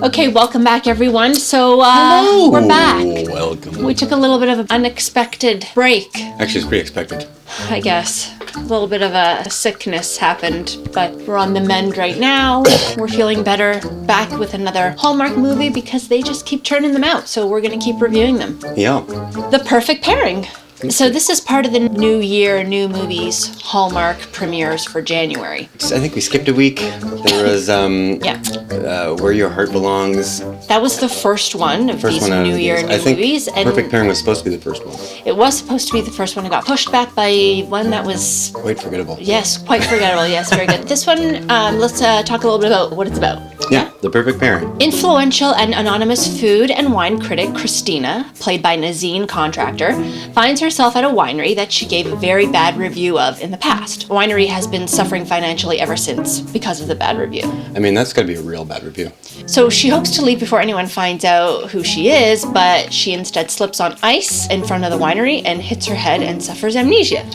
Okay, welcome back, everyone. So, Hello. we're back. Welcome. We took a little bit of an unexpected break, Actually, it's pretty expected. I guess. A little bit of a sickness happened, but we're on the mend right now. We're feeling better. Back with another Hallmark movie because they just keep churning them out, so we're going to keep reviewing them. Yeah. The Perfect Pairing. So this is part of the New Year, New Movies Hallmark premieres for January. I think we skipped a week. There was Where Your Heart Belongs. That was the first one of these New Year, New Movies. And Perfect Pairing was supposed to be the first one. It was supposed to be the first one. It got pushed back by one that was... Quite forgettable. Yes, quite forgettable. Yes, very good. This one, let's talk a little bit about what it's about. Yeah, The Perfect Pairing. Influential and anonymous food and wine critic Christina, played by Nazneen Contractor, finds herself at a winery that she gave a very bad review of in the past. The winery has been suffering financially ever since because of the bad review. I mean, that's got to be a real bad review. So she hopes to leave before anyone finds out who she is, but she instead slips on ice in front of the winery and hits her head and suffers amnesia.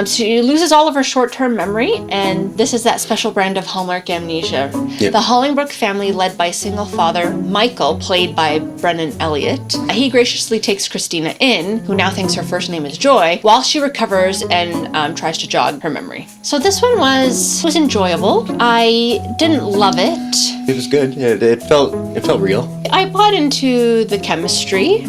She loses all of her short-term memory, and this is that special brand of Hallmark amnesia. Yep. The Hollingbrook family, led by single father Michael, played by Brennan Elliott, he graciously takes Christina in, who now thinks her first name is Joy, while she recovers and tries to jog her memory. So this one was enjoyable. I didn't love it. It was good. It felt real. I bought into the chemistry.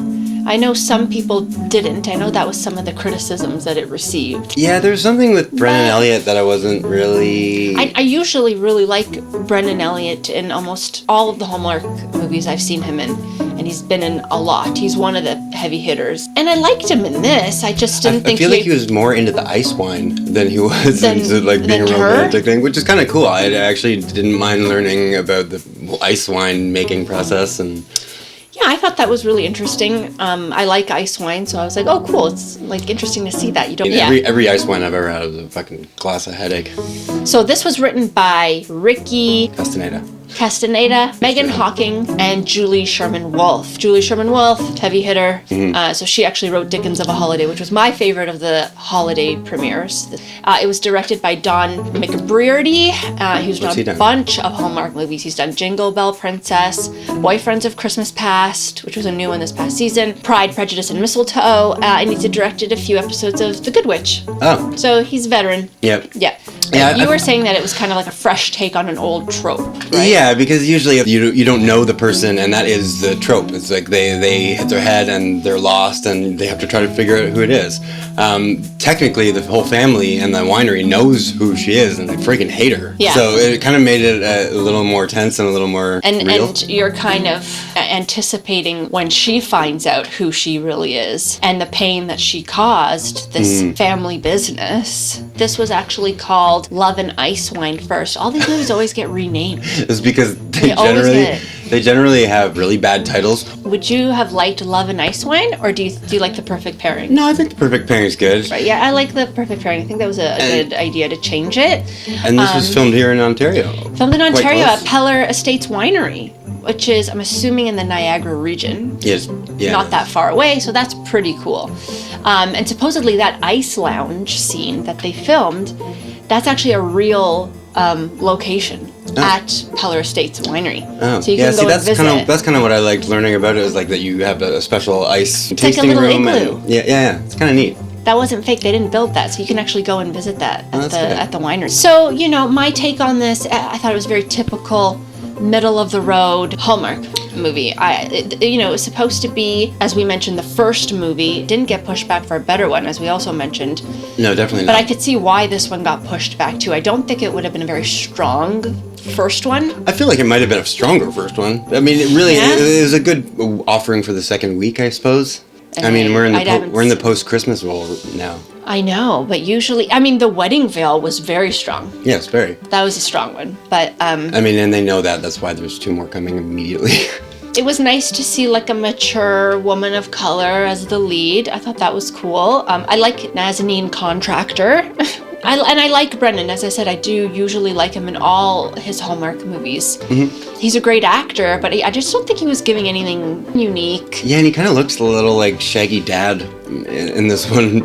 I know some people didn't. I know that was some of the criticisms that it received. Yeah, there's something with Brennan Elliott that I wasn't really... I usually really like Brennan Elliott in almost all of the Hallmark movies I've seen him in. And he's been in a lot. He's one of the heavy hitters. And I liked him in this. I just didn't think I feel like he was more into the ice wine than he was into being a her? romantic thing, which is kind of cool. I actually didn't mind learning about the ice wine making process and... Yeah, I thought that was really interesting. I like ice wine, so I was like, oh, cool. It's like interesting to see that. You don't. Every ice wine I've ever had is a fucking glass of headache. So this was written by Ricky Castaneda, Megan Hawking, and Julie Sherman-Wolfe. Julie Sherman-Wolfe, heavy hitter. Mm-hmm. So she actually wrote Dickens of a Holiday, which was my favorite of the holiday premieres. It was directed by Don McBrearty. He's done a bunch of Hallmark movies. He's done Jingle Bell Princess, Boyfriends of Christmas Past, which was a new one this past season, Pride, Prejudice, and Mistletoe, and he's directed a few episodes of The Good Witch. Oh. So he's a veteran. Yep. Yeah. You were saying that it was kind of like a fresh take on an old trope, right? Yeah, because usually you don't know the person, and that is the trope. It's like they hit their head and they're lost, and they have to try to figure out who it is. Technically, the whole family and the winery knows who she is, and they freaking hate her. Yeah. So it kind of made it a little more tense and a little more real. And you're kind of anticipating when she finds out who she really is and the pain that she caused this family business. This was actually called Love and Ice Wine first. All these movies always get renamed. It's because they generally have really bad titles. Would you have liked Love and Ice Wine, or do you like The Perfect Pairing? No, I think The Perfect Pairing is good. Right, yeah, I like The Perfect Pairing. I think that was a good idea to change it. And this was filmed here in Ontario. Filmed in Ontario at Peller Estates Winery, which is, I'm assuming, in the Niagara region. Yes, yeah. Not that far away, so that's pretty cool. And supposedly that ice lounge scene that they filmed, that's actually a real location at Peller Estates Winery. Oh. So you can go and visit. That's kind of what I liked learning about it, is like that you have a special ice it's tasting like a little room. igloo. Yeah, it's kind of neat. That wasn't fake. They didn't build that, so you can actually go and visit that at the winery. So, my take on this, I thought it was very typical, middle of the road Hallmark movie. It was supposed to be, as we mentioned, the first movie. It didn't get pushed back for a better one, as we also mentioned. No, definitely not. But not. I could see why this one got pushed back too. I don't think it would have been a very strong first one. I feel like it might have been a stronger first one. I mean, it was a good offering for the second week, I suppose. I mean, we're in the post-Christmas role now. I know, but usually, the wedding veil was very strong. Yes, very. That was a strong one, but and they know that. That's why there's 2 more coming immediately. It was nice to see like a mature woman of color as the lead. I thought that was cool. I like Nazneen Contractor. I like Brennan. As I said, I do usually like him in all his Hallmark movies. Mm-hmm. He's a great actor, but I just don't think he was giving anything unique. Yeah, and he kind of looks a little like Shaggy Dad. in this one.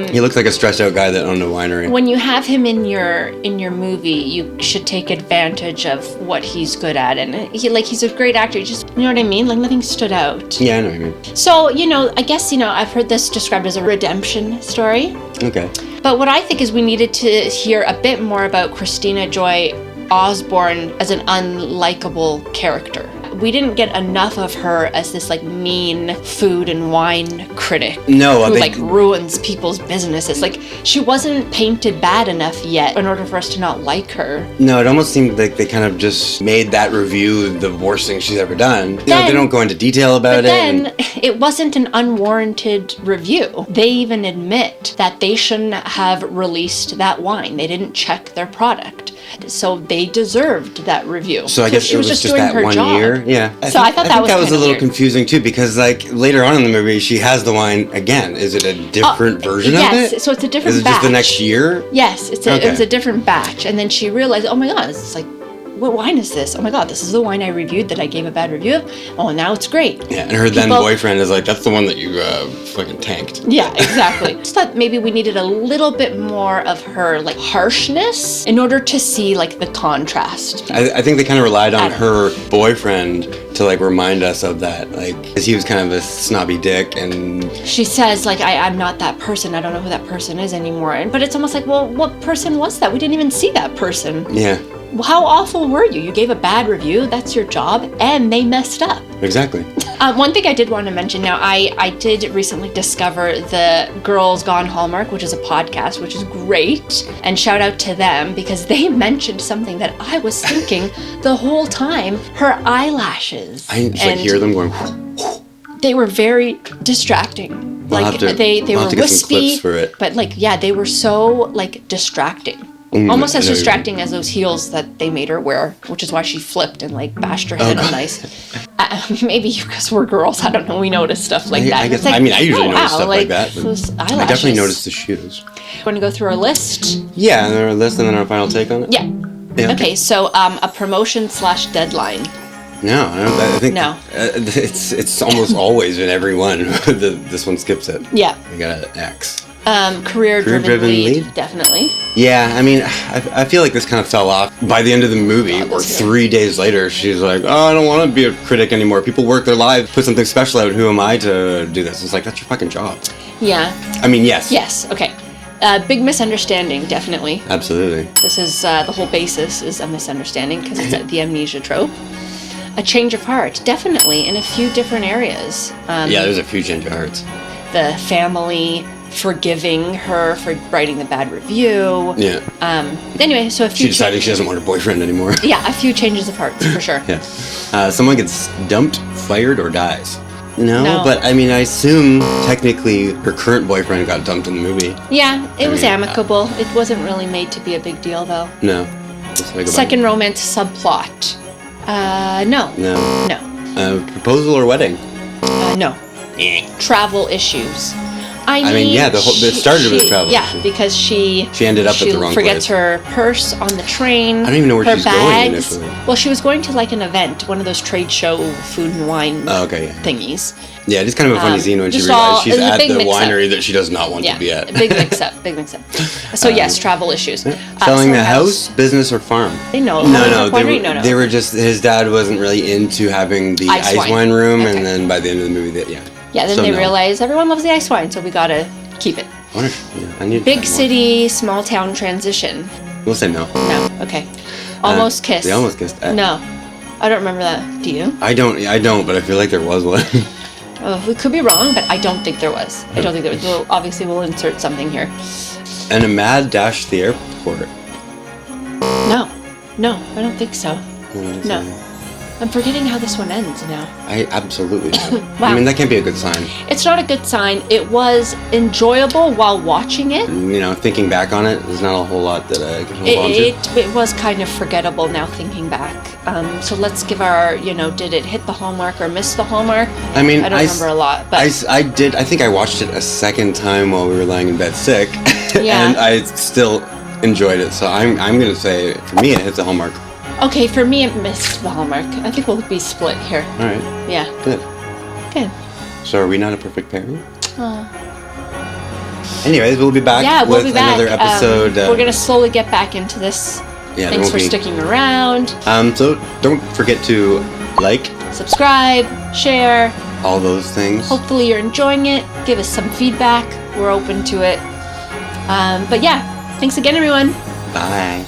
He looks like a stressed out guy that owned a winery. When you have him in your movie, you should take advantage of what he's good at, and he's a great actor. Just, you know what I mean? Like, nothing stood out. Yeah, I know what you mean. So, I guess, I've heard this described as a redemption story. Okay. But what I think is we needed to hear a bit more about Christina Joy Osborne as an unlikable character. We didn't get enough of her as this like mean food and wine critic who ruins people's businesses. Like, she wasn't painted bad enough yet in order for us to not like her. No, it almost seemed like they kind of just made that review the worst thing she's ever done. They don't go into detail about it. Then it wasn't an unwarranted review. They even admit that they shouldn't have released that wine. They didn't check their product. So they deserved that review. So I guess she was just doing that her 1 job. year. Yeah. I think that was a little weird. confusing too, because like later on in the movie, she has the wine again. Is it a different version of it? Yes, so it's a different batch. Is it just the next year? Yes, it's a different batch. And then she realized, oh my God, it's like, what wine is this? Oh my God, this is the wine I reviewed that I gave a bad review of. Oh, now it's great. Yeah, and her then boyfriend is like, that's the one that you fucking tanked. Yeah, exactly. Just thought maybe we needed a little bit more of her like harshness in order to see like the contrast. I think they kind of relied on her boyfriend to like remind us of that, like, because he was kind of a snobby dick, and she says like, I'm not that person. I don't know who that person is anymore. But it's almost like, well, what person was that? We didn't even see that person. Yeah. How awful were you? You gave a bad review. That's your job. And they messed up. Exactly. One thing I did want to mention now, I did recently discover the Girls Gone Hallmark, which is a podcast, which is great. And shout out to them because they mentioned something that I was thinking the whole time. Her eyelashes. I just like hear them going. They were very distracting. Like they were wispy, but like, yeah, they were so like distracting. Almost as distracting as those heels that they made her wear, which is why she flipped and like bashed her head on ice. Maybe because we're girls, I don't know. We notice stuff like that. I guess. Like, I usually notice stuff like that. I definitely noticed the shoes. Want to go through our list? Yeah, and our list, and then our final take on it. Yeah. Okay. So a promotion / deadline. No, I think no. It's almost always in every one. This one skips it. Yeah. We got an X. Career-driven lead, definitely. Yeah, I mean, I feel like this kind of fell off by the end of the movie, or 3 days later, she's like, oh, I don't want to be a critic anymore. People work their lives, put something special out. Who am I to do this? It's like, that's your fucking job. Yeah. I mean, yes. Yes, okay. Big misunderstanding, definitely. Absolutely. This is, the whole basis is a misunderstanding, because it's the amnesia trope. A change of heart, definitely, in a few different areas. Yeah, there's a few change of hearts. The family forgiving her for writing the bad review. Yeah. Anyway, so she decided she doesn't want her boyfriend anymore. Yeah, a few changes of hearts for sure. Yeah. Someone gets dumped, fired, or dies. No, but I mean, I assume technically her current boyfriend got dumped in the movie. Yeah, it was amicable. It wasn't really made to be a big deal, though. No. Second romance subplot. No. Proposal or wedding? No. Travel issues. I mean, yeah, it started with travel. Yeah, because she ended up at the wrong forgets place. her purse on the train. I don't even know where she's going initially. Well, she was going to like an event, one of those trade show food and wine thingies. Yeah, it's kind of a funny scene when she realizes she's at the winery that she does not want to be at. Big mix-up. So yes, travel issues. Selling the house, business, or farm? No. They were just, his dad wasn't really into having the ice wine room, and then by the end of the movie, Yeah, then they realize everyone loves the ice wine, so we gotta keep it. I need big city, small town transition. We'll say no. No, okay. Almost kissed. They almost kissed. No, I don't remember that. Do you? I don't, but I feel like there was one. Oh, we could be wrong, but I don't think there was. I don't think there was. Obviously, we'll insert something here. And a mad dash to the airport. No, I don't think so. No. I'm forgetting how this one ends now. I absolutely do. Wow. I mean, that can't be a good sign. It's not a good sign. It was enjoyable while watching it. You know, thinking back on it, there's not a whole lot that I can hold on to. It was kind of forgettable now thinking back. So let's give our, did it hit the Hallmark or miss the Hallmark? I mean, I don't remember a lot. But I think I watched it a second time while we were lying in bed sick. Yeah. And I still enjoyed it. So I'm going to say, for me, it hits the Hallmark. Okay, for me, it missed the Hallmark. I think we'll be split here. All right. Yeah. Good. Good. So are we not a perfect pairing? Anyways, we'll be back with another episode. We're going to slowly get back into this. Yeah, Thanks for sticking around. So don't forget to like, subscribe, share. All those things. Hopefully you're enjoying it. Give us some feedback. We're open to it. But yeah, thanks again, everyone. Bye.